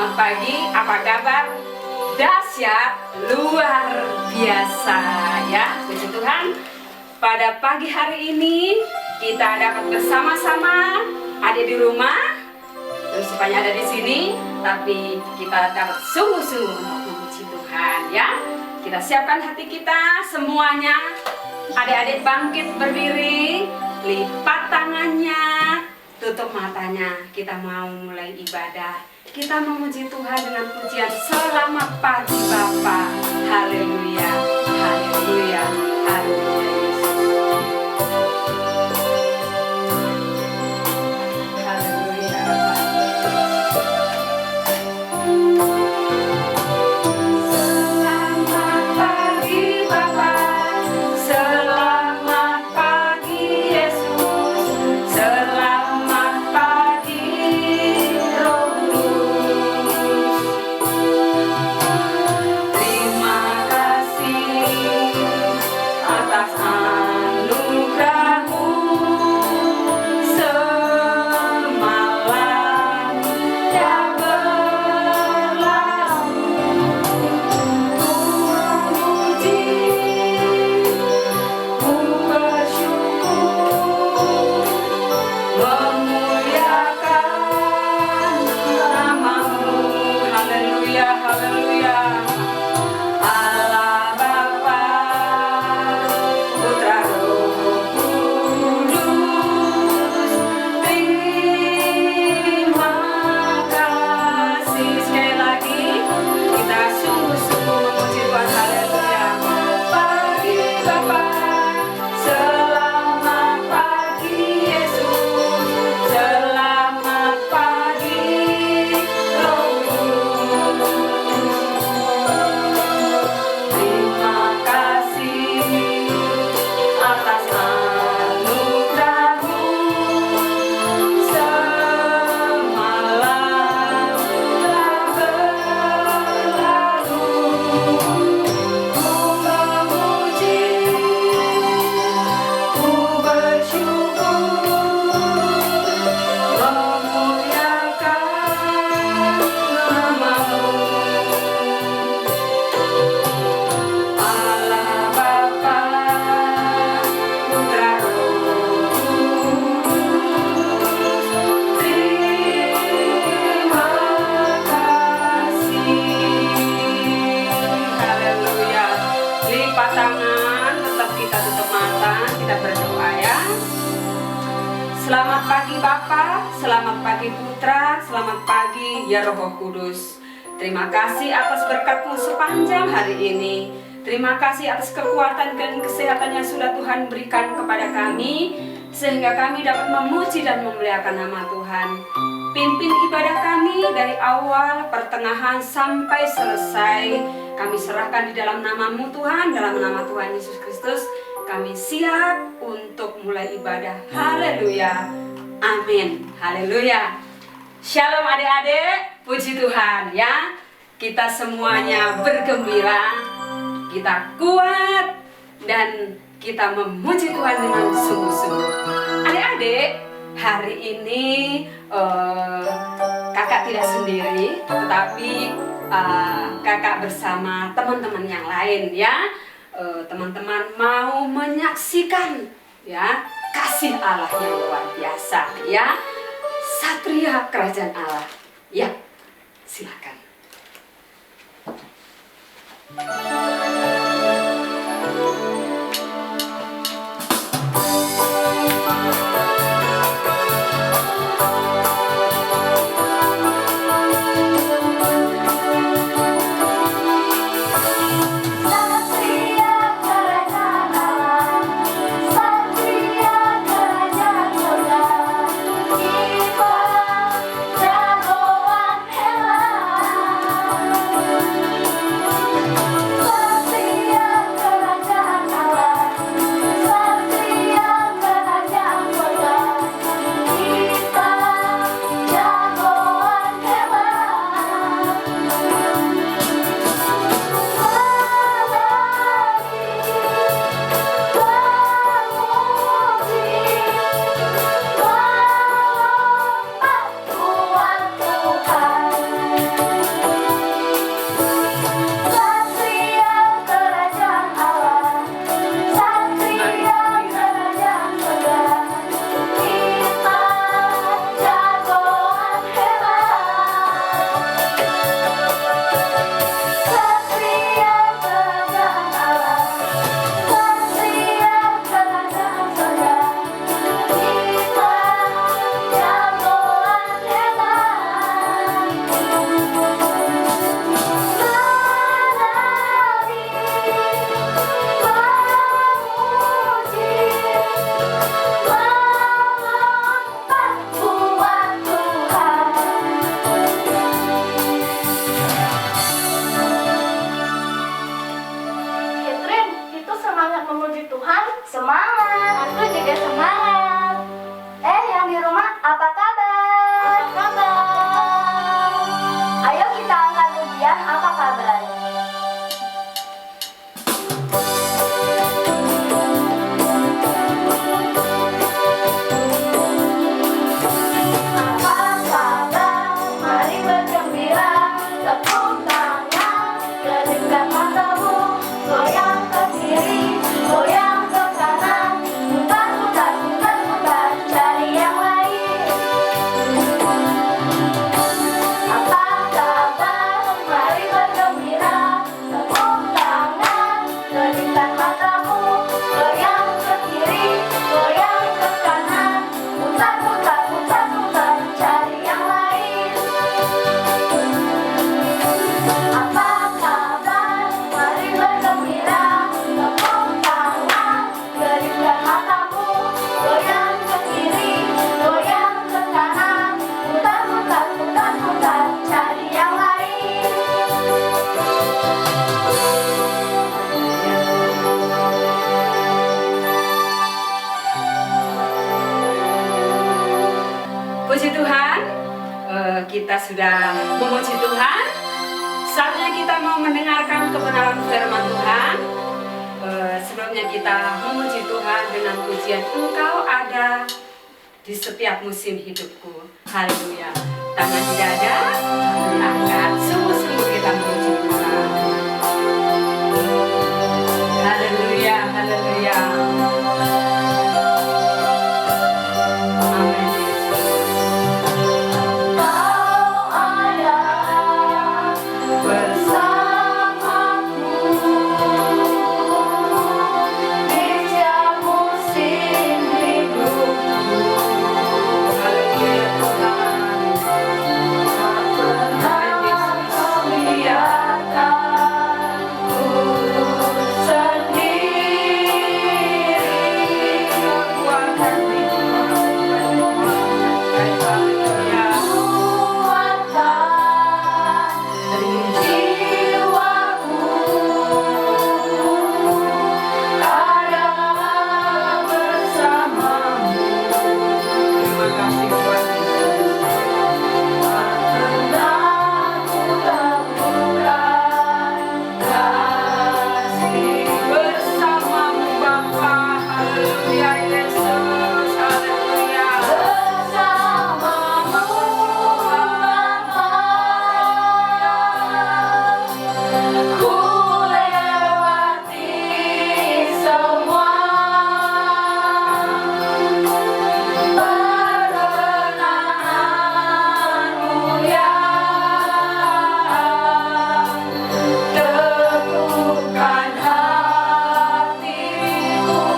Selamat pagi, apa kabar? Dahsyat, luar biasa ya, puji Tuhan. Pada pagi hari ini kita dapat bersama-sama, ada di rumah, terus supaya ada di sini, tapi kita dapat sungguh-sungguh untuk memuji Tuhan ya. Kita siapkan hati kita semuanya, adik-adik bangkit berdiri, lipat tangannya, tutup matanya. Kita mau mulai ibadah. Kita memuji Tuhan dengan pujian selamat pagi Bapa. Haleluya, haleluya, haleluya Yesus. Haleluya Bapa. Selamat pagi Bapa. Selamat pagi Yesus. Selamat pagi Roh Kudus. Terima kasih atas anugerah-Mu semalam yang berlalu. Ku memuji, ku bersyukur, memuliakan nama-Mu. Haleluya, haleluya. Allah Bapa, Putra Roh Kudus, terima kasih. Sekali lagi kita sungguh-sungguh memuji Tuhan. Haleluya. Pagi Bapa, selamat pagi Yesus, selamat pagi Roh Kudus. Terima kasih atas anugerah-Mu semalam telah berlalu. Ku memuji, ku bersyukur, memuliakan nama-Mu. Allah Bapa, Putra Roh Kudus, terima kasih. Haleluya. Lipat tangan, tetap kita tutup mata, kita berdoa ya. Selamat pagi Bapa, selamat pagi Putra, selamat pagi ya Roh Kudus. Terima kasih atas berkat-Mu sepanjang hari ini. Terima kasih atas kekuatan dan kesehatan yang sudah Tuhan berikan kepada kami, sehingga kami dapat memuji dan memuliakan nama Tuhan. Pimpin ibadah kami dari awal, pertengahan, sampai selesai. Kami serahkan di dalam nama-Mu Tuhan, dalam nama Tuhan Yesus Kristus. Kami siap untuk mulai ibadah. Haleluya. Amin. Haleluya. Shalom adik-adik, puji Tuhan ya. Kita semuanya bergembira, kita kuat, dan kita memuji Tuhan dengan sungguh-sungguh. Adik-adik, hari ini kakak tidak sendiri, tetapi kakak bersama teman-teman yang lain ya. Teman-teman mau menyaksikan ya kasih Allah yang luar biasa ya. Satria Kerajaan Allah. Ya, silakan. Satria Kerajaan Allah, Satria Kerajaan Surga, kibar jagoan hebat. kalian apa kabar? Apa kabar? Mari bergembira, tepuk tangan, kedipkan matamu, goyang ke kiri, goyang ke kanan, putar, putar, putar, putar, cari yang lain. Apa kabar? Mari bergembira, tepuk tangan, kedipkan matamu, goyang ke kiri, goyang ke kanan, putar, putar, putar, putar, cari yang lain. Apa kabar? Mari bergembira, tepuk tangan, kedipkan matamu, goyang ke kiri, goyang ke kanan, putar, putar, putar, putar, cari yang lain. Puji Tuhan, kita sudah memuji Tuhan. Saatnya kita mau mendengarkan kebenaran firman Tuhan. Sebelumnya kita memuji Tuhan dengan pujian, Engkau ada di setiap musim hidupku. Haleluya. Tangan di dada, diangkat, sungguh-sungguh kita memuji Tuhan. Haleluya, haleluya. Amin. Kau ada bersamaku di setiap musim hidupku. Haleluya Tuhan. Tak pernah kau biarkanku sendiri. Kuatkan Kuatkan jiwaku, ada bersamamu. terima kasih Tuhan Yesus. Pernah ku temukan kasih Bersamamu Bapa. Haleluya Yesus. Haleluya. bersamamu, Bapa. Ku lewati semua perkenaanmu yang teguhkan hatiku.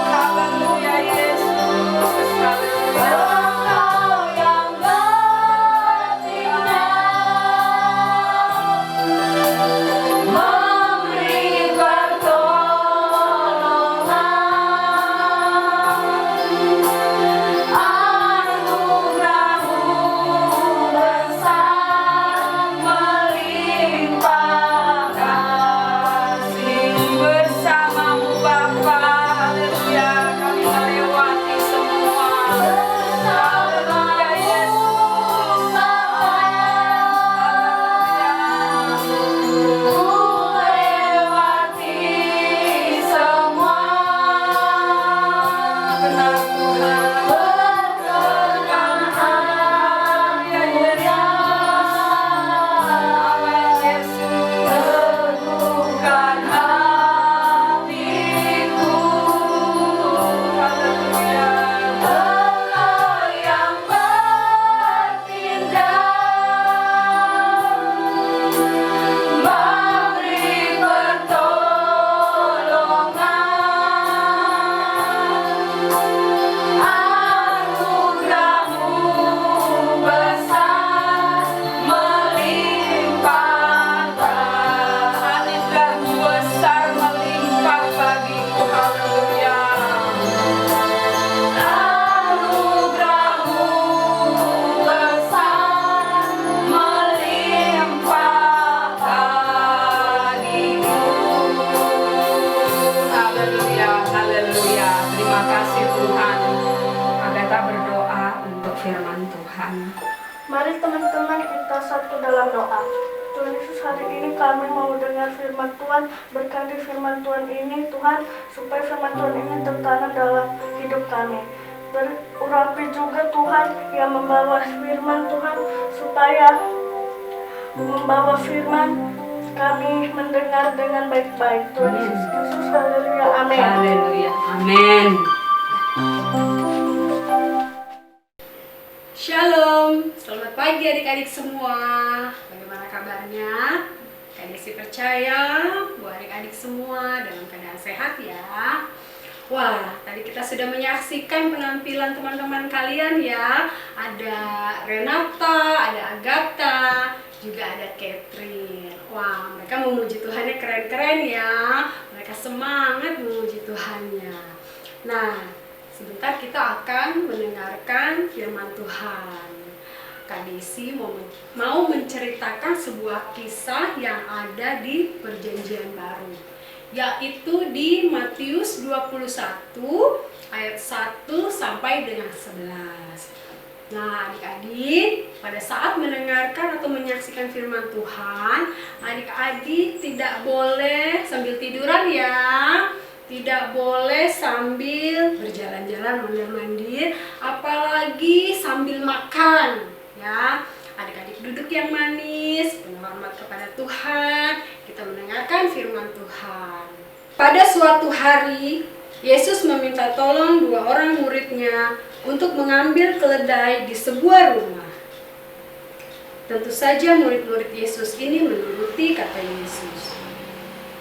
Haleluya Yesus. Haleluya. Engkau yang bertindak memberi pertolongan, anugerahmu besar melimpah kasih. Bersamamu Bapa. Haleluya. Kami melewati semua. Haleluya Yesus. Ku lewati semua Benar Tuhan. perkenaanmu yang teguhkan hatiku. Haleluya. Engkau yang bertindak memberi pertolongan, anugerahmu besar melimpah kasih. Anugerahmu besar melimpah bagiku. Haleluya. Anugerahmu besar melimpah bagiku. Haleluya, haleluya. Terima kasih Tuhan. Kita berdoa untuk firman Tuhan. Mari teman-teman kita satu dalam doa. Tuhan Yesus, hari ini kami mau dengar firman Tuhan. Berkati firman Tuhan ini Tuhan, supaya firman Tuhan ini tertanam dalam hidup kami. Berurapi juga Tuhan yang membawa firman Tuhan, supaya membawa firman kami mendengar dengan baik-baik. Tuhan Yesus Kristus, haleluya, amin. Haleluya, amin. Shalom, selamat pagi adik-adik semua. Bagaimana kabarnya? Kak Desi percaya bahwa adik-adik semua dalam keadaan sehat ya. Wah, tadi kita sudah menyaksikan penampilan teman-teman kalian ya. Ada Renata, ada Agatha, juga ada Catherine. Wah, mereka memuji Tuhannya keren-keren ya. Mereka semangat memuji Tuhannya. Nah, sebentar kita akan mendengarkan firman Tuhan. Kak Desi mau menceritakan sebuah kisah yang ada di Perjanjian Baru, yaitu di Matius 21 ayat 1 sampai dengan 11. Nah, adik-adik, pada saat mendengarkan atau menyaksikan firman Tuhan, adik-adik tidak boleh sambil tiduran ya. Tidak boleh sambil berjalan-jalan mondar-mandir, apalagi sambil makan ya. Adik-adik duduk yang manis, penuh hormat kepada Tuhan. Kita mendengarkan firman Tuhan. Pada suatu hari, Yesus meminta tolong 2 orang muridnya untuk mengambil keledai di sebuah rumah. Tentu saja murid-murid Yesus ini menuruti kata Yesus.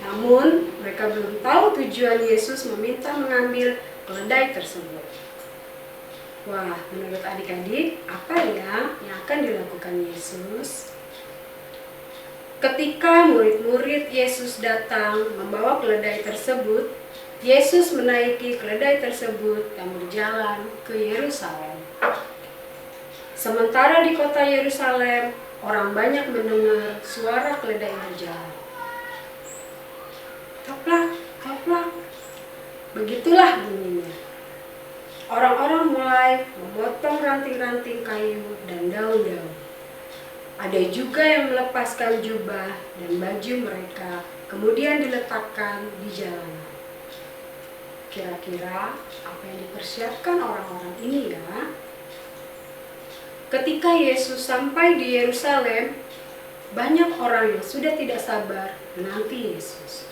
Namun, mereka belum tahu tujuan Yesus meminta mengambil keledai tersebut. Wah, menurut adik-adik, apa ya yang akan dilakukan Yesus? Ketika murid-murid Yesus datang membawa keledai tersebut, Yesus menaiki keledai tersebut dan berjalan ke Yerusalem. Sementara di kota Yerusalem, orang banyak mendengar suara keledai berjalan. Toplak, toplak. Begitulah bunyinya. Orang-orang mulai memotong ranting-ranting kayu dan daun-daun. Ada juga yang melepaskan jubah dan baju mereka, kemudian diletakkan di jalanan. Kira-kira apa yang dipersiapkan orang-orang ini ya? Ketika Yesus sampai di Yerusalem, banyak orang yang sudah tidak sabar menanti Yesus.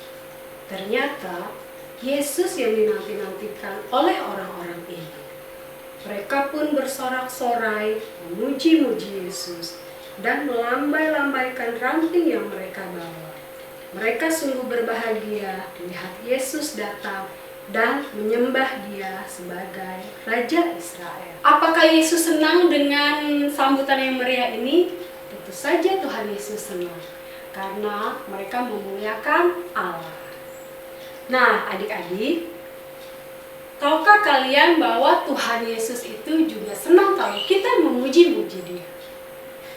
Ternyata Yesus yang dinanti-nantikan oleh orang-orang ini. Mereka pun bersorak-sorai memuji-muji Yesus dan melambai-lambaikan ranting yang mereka bawa. Mereka sungguh berbahagia melihat Yesus datang dan menyembah Dia sebagai Raja Israel. Apakah Yesus senang dengan sambutan yang meriah ini? Tentu saja Tuhan Yesus senang, karena mereka memuliakan Allah. Nah, adik-adik, tahukah kalian bahwa Tuhan Yesus itu juga senang kalau kita memuji-muji Dia?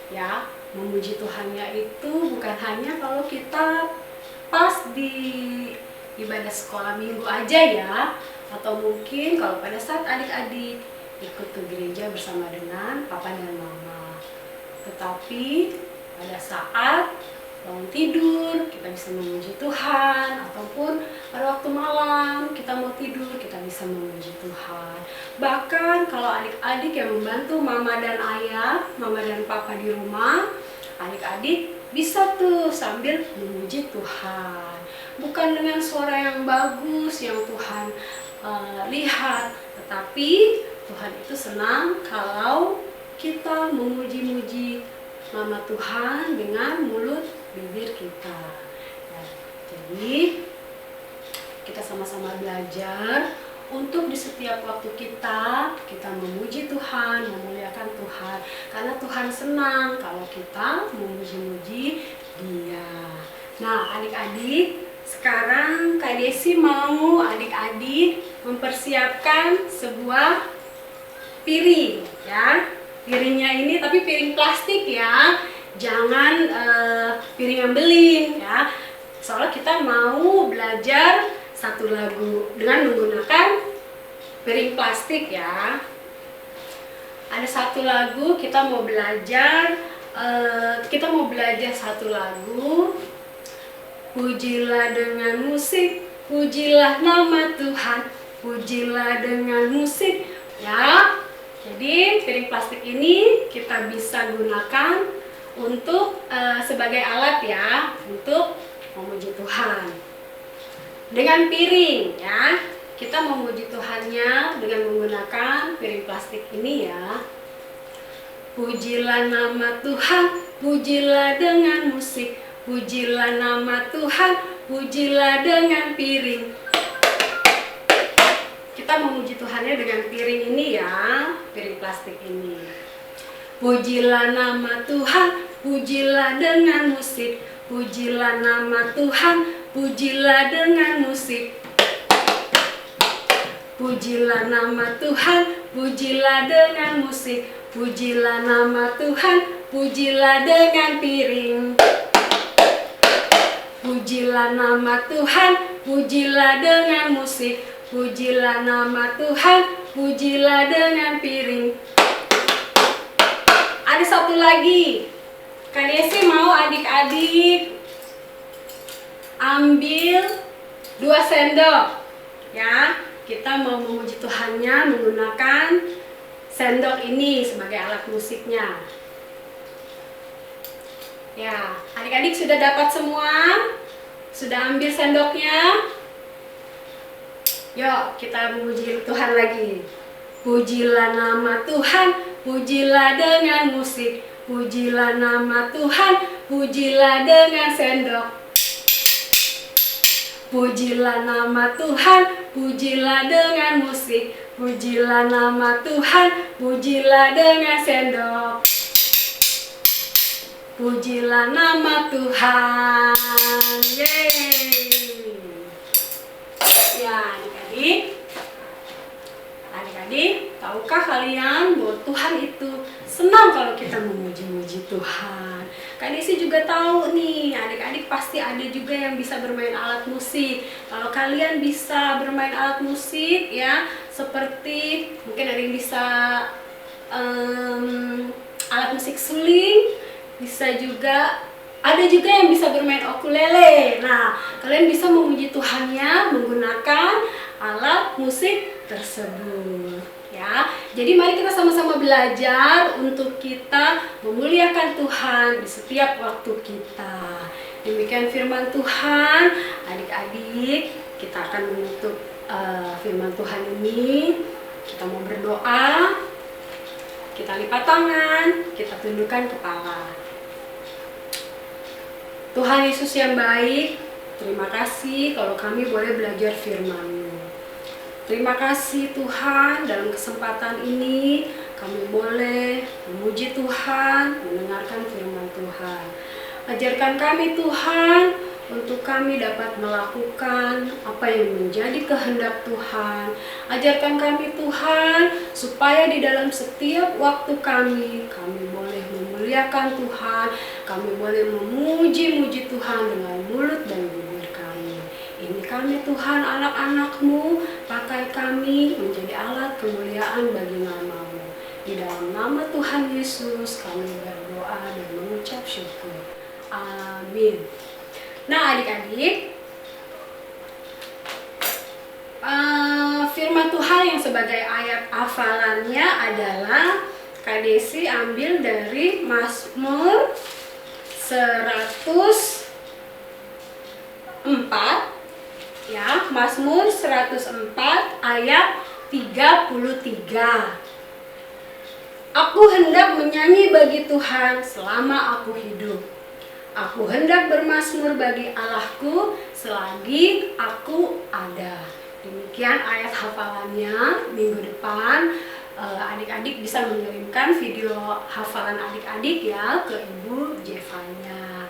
Ya, memuji Tuhannya itu bukan hanya kalau kita pas di ibadah sekolah minggu aja ya, atau mungkin kalau pada saat adik-adik ikut ke gereja bersama dengan papa dan mama. Tetapi pada saat bangun tidur, kita bisa memuji Tuhan, ataupun pada waktu malam kita mau tidur, kita bisa memuji Tuhan. Bahkan kalau adik-adik yang membantu mama dan ayah, mama dan papa di rumah, adik-adik bisa tuh sambil memuji Tuhan. Bukan dengan suara yang bagus yang Tuhan lihat, tetapi Tuhan itu senang kalau kita memuji-muji nama Tuhan dengan mulut bibir kita. Ya, jadi kita sama-sama belajar untuk di setiap waktu kita memuji Tuhan, memuliakan Tuhan, karena Tuhan senang kalau kita memuji-muji Dia. Nah, adik-adik, sekarang Kak Desi mau adik-adik mempersiapkan sebuah piring ya. Piringnya ini tapi piring plastik ya, jangan piring yang beling ya. Soalnya kita mau belajar satu lagu dengan menggunakan piring plastik ya. Ada satu lagu kita mau belajar satu lagu pujilah dengan musik, pujilah nama Tuhan, pujilah dengan musik. Ya, jadi piring plastik ini kita bisa gunakan untuk sebagai alat ya, untuk memuji Tuhan. Dengan piring ya, kita memuji Tuhannya dengan menggunakan piring plastik ini ya. Pujilah nama Tuhan, pujilah dengan musik, pujilah nama Tuhan, pujilah dengan piring. Kita memuji Tuhannya dengan piring ini ya, piring plastik ini. Pujilah nama Tuhan, pujilah dengan musik, pujilah nama Tuhan, pujilah dengan musik. Pujilah nama Tuhan, pujilah dengan musik, pujilah nama Tuhan, pujilah dengan piring. Pujilah nama Tuhan, pujilah dengan musik, pujilah nama Tuhan, pujilah dengan piring. Ada satu lagi. Kak Desi mau adik-adik ambil 2 sendok ya. Kita mau memuji Tuhannya menggunakan sendok ini sebagai alat musiknya. Ya, adik-adik sudah dapat semua? Sudah ambil sendoknya? Yuk, kita memuji Tuhan lagi. Pujilah nama Tuhan, pujilah dengan musik, pujilah nama Tuhan, pujilah dengan sendok. Pujilah nama Tuhan, pujilah dengan musik, pujilah nama Tuhan, pujilah dengan sendok. Pujilah nama Tuhan. Yeay. Ya, adik-adik, tahukah kalian bahwa Tuhan itu senang kalau kita memuji-muji Tuhan? Kak Desi juga tahu nih, adik-adik pasti ada juga yang bisa bermain alat musik. Kalau kalian bisa bermain alat musik ya, seperti mungkin ada yang bisa alat musik suling, bisa juga ada juga yang bisa bermain ukulele. Nah, kalian bisa memuji Tuhannya menggunakan alat musik tersebut ya. Jadi mari kita sama-sama belajar untuk kita memuliakan Tuhan di setiap waktu kita. Demikian firman Tuhan. Adik-adik, kita akan menutup firman Tuhan ini. Kita mau berdoa. Kita lipat tangan, kita tundukkan kepala. Tuhan Yesus yang baik, terima kasih kalau kami boleh belajar firman-Mu. Terima kasih Tuhan, dalam kesempatan ini kami boleh memuji Tuhan, mendengarkan firman Tuhan. Ajarkan kami Tuhan, untuk kami dapat melakukan apa yang menjadi kehendak Tuhan. Ajarkan kami Tuhan, supaya di dalam setiap waktu kami boleh memuliakan Tuhan, kami boleh memuji-muji Tuhan dengan mulut dan bibir kami. Ini kami Tuhan, anak-anak-Mu, pakai kami menjadi alat kemuliaan bagi nama-Mu. Di dalam nama Tuhan Yesus kami berdoa dan mengucap syukur. Amin. Nah adik-adik, firman Tuhan yang sebagai ayat hafalannya adalah Kak Desi ambil dari Mazmur 104 ya, Mazmur 104 ayat 33. Aku hendak menyanyi bagi Tuhan selama aku hidup. Aku hendak bermazmur bagi Allahku selagi aku ada. Demikian ayat hafalannya. Minggu depan adik-adik bisa mengirimkan video hafalan adik-adik ya ke Ibu Jevanya.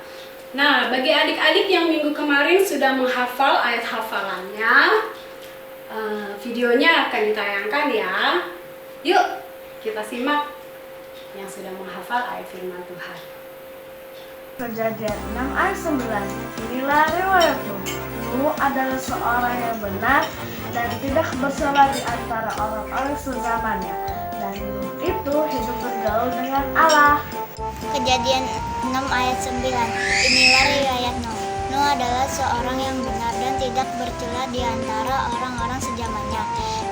Nah, bagi adik-adik yang minggu kemarin sudah menghafal ayat hafalannya, videonya akan ditayangkan ya. Yuk, kita simak yang sudah menghafal ayat firman Tuhan. Kejadian 6 ayat 9. Inilah riwayatmu. Nuh adalah seorang yang benar dan tidak bersalah di antara orang-orang sezamannya. Dan Nuh itu hidup bergaul dengan Allah. Kejadian 6 ayat 9. Inilah riwayat Nuh. Nuh adalah seorang yang benar dan tidak bercela di antara orang-orang sezamannya.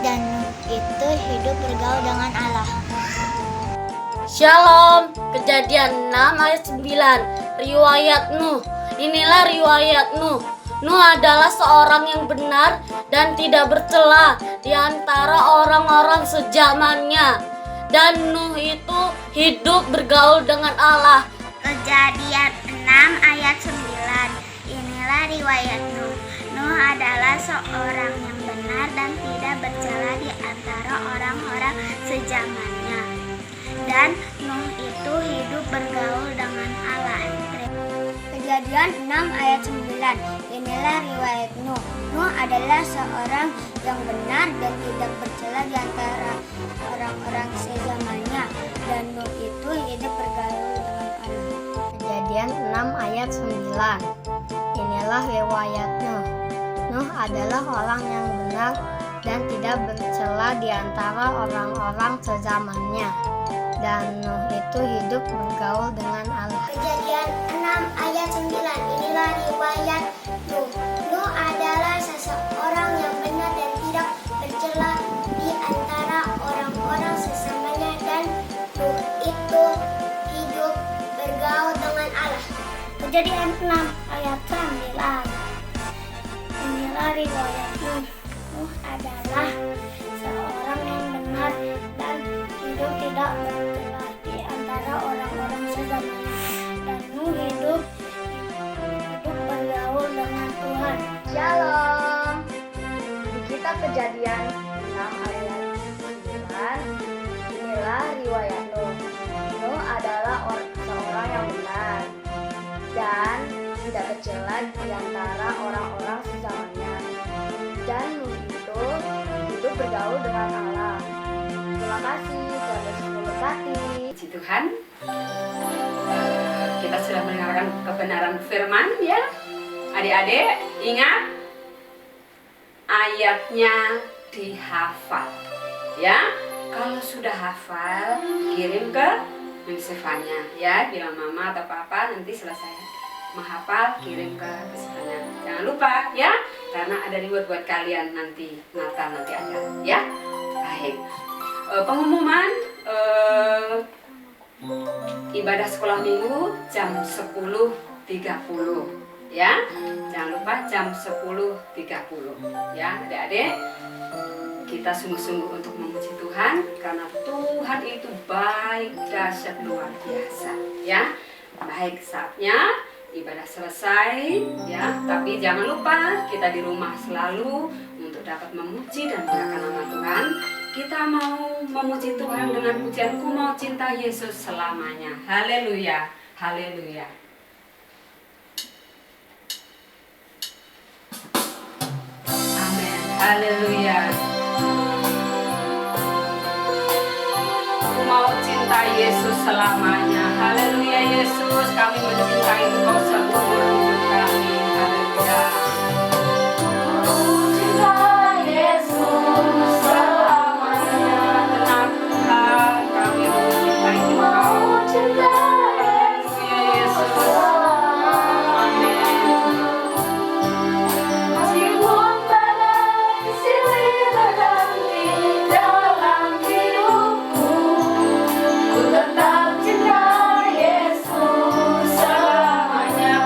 Dan Nuh itu hidup bergaul dengan Allah. Shalom, Kejadian 6 ayat 9. Riwayat Nuh. Inilah riwayat Nuh. Nuh adalah seorang yang benar dan tidak bercela di antara orang-orang sezamannya. Dan Nuh itu hidup bergaul dengan Allah. Kejadian 6 ayat 9. Inilah riwayat Nuh. Nuh adalah seorang yang benar dan tidak bercela di antara orang-orang sezamannya. Dan Nuh itu hidup bergaul dengan Allah. Kejadian 6 ayat 9. Inilah riwayat Nuh. Nuh adalah seorang yang benar dan tidak bercela di antara orang-orang sezamannya. Dan Nuh itu hidup bergaul dengan Allah. Kejadian 6 ayat 9. Inilah riwayat Nuh. Nuh adalah orang yang benar dan tidak bercela di antara orang-orang sezamannya. Dan Nuh itu hidup bergaul dengan Allah. Kejadian 6 ayat 9. Inilah riwayat Nuh. Nuh adalah seseorang yang benar dan tidak bercela di antara orang-orang sesamanya. Dan Nuh itu hidup bergaul dengan Allah. Kejadian 6 ayat 9. Inilah riwayat Nuh. Nuh adalah seorang yang benar dan hidup tidak bercela di antara orang-orang sezamannya. Dan Nuh hidup bergaul dengan Tuhan. Shalom. Di kitab Kejadian 6 ayat 9. Inilah riwayat Nuh. Nuh adalah seorang yang benar dan tidak bercela di antara orang-orang sezamannya. Dan Nuh itu hidup bergaul dengan Allah. Terima kasih, Tuhan Yesus memberkati. Puji Tuhan, kita sudah mendengarkan kebenaran firman ya. Adik-adik ingat ayatnya dihafal ya. Kalau sudah hafal kirim ke Sivanya ya, bilang mama atau papa nanti selesai menghafal kirim ke Sivanya. Jangan lupa ya, karena ada reward buat kalian nanti Natal nanti ada ya. Baik. Pengumuman ibadah sekolah minggu jam 10.30 ya. Jangan lupa jam 10.30 ya adik-adik. Kita sungguh-sungguh untuk memuji Tuhan karena Tuhan itu baik, dahsyat, luar biasa ya. Baik, saatnya ibadah selesai ya, tapi jangan lupa kita di rumah selalu untuk dapat memuji dan memuliakan nama Tuhan. Kita mau memuji Tuhan dengan pujian Ku Mau Cinta Yesus selamanya. Haleluya, haleluya. Amin, haleluya. Ku mau cinta Yesus selamanya. Haleluya Yesus, kami mencintai Engkau seumur hidup kami. Haleluya.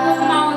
Ku mau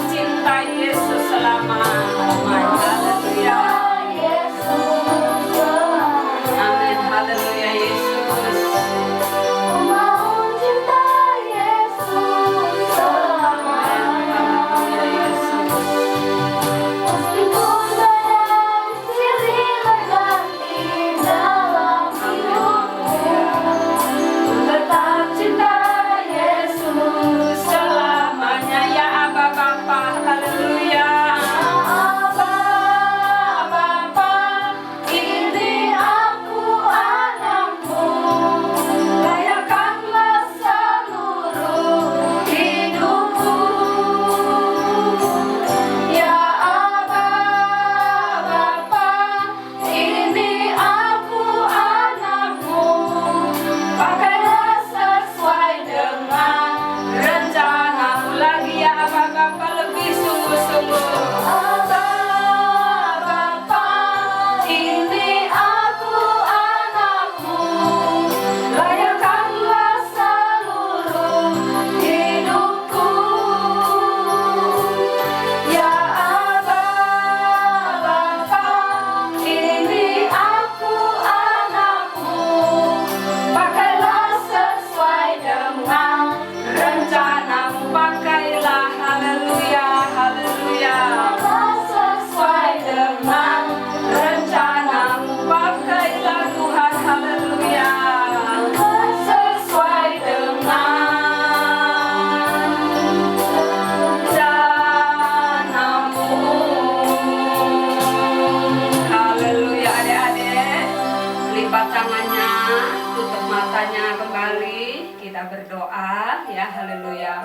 haleluya.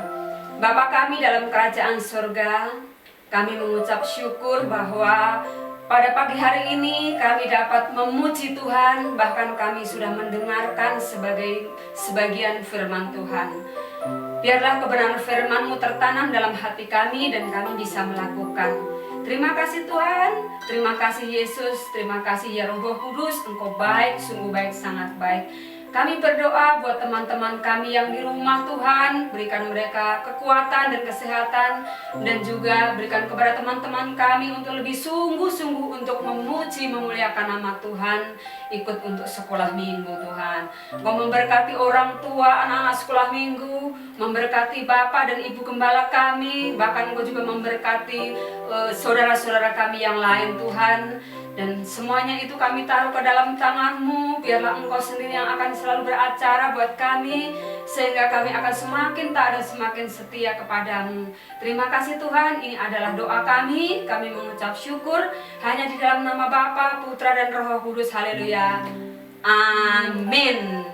Bapa kami dalam kerajaan surga, kami mengucap syukur bahwa pada pagi hari ini kami dapat memuji Tuhan, bahkan kami sudah mendengarkan sebagian firman Tuhan. Biarlah kebenaran firman-Mu tertanam dalam hati kami dan kami bisa melakukan. Terima kasih Tuhan, terima kasih Yesus, terima kasih ya Roh Kudus, Engkau baik, sungguh baik, sangat baik. Kami berdoa buat teman-teman kami yang di rumah Tuhan, berikan mereka kekuatan dan kesehatan, dan juga berikan kepada teman-teman kami untuk lebih sungguh-sungguh untuk memuji, memuliakan nama Tuhan, ikut untuk sekolah minggu Tuhan. Kau memberkati orang tua, anak-anak sekolah minggu, memberkati Bapak dan Ibu Gembala kami, bahkan Kau juga memberkati saudara-saudara kami yang lain Tuhan. Dan semuanya itu kami taruh ke dalam tangan-Mu. Biarlah Engkau sendiri yang akan selalu beracara buat kami, sehingga kami akan semakin taat dan semakin setia kepadamu. Terima kasih Tuhan, ini adalah doa kami. Kami mengucap syukur hanya di dalam nama Bapa, Putra dan Roh Kudus. Haleluya. Amin.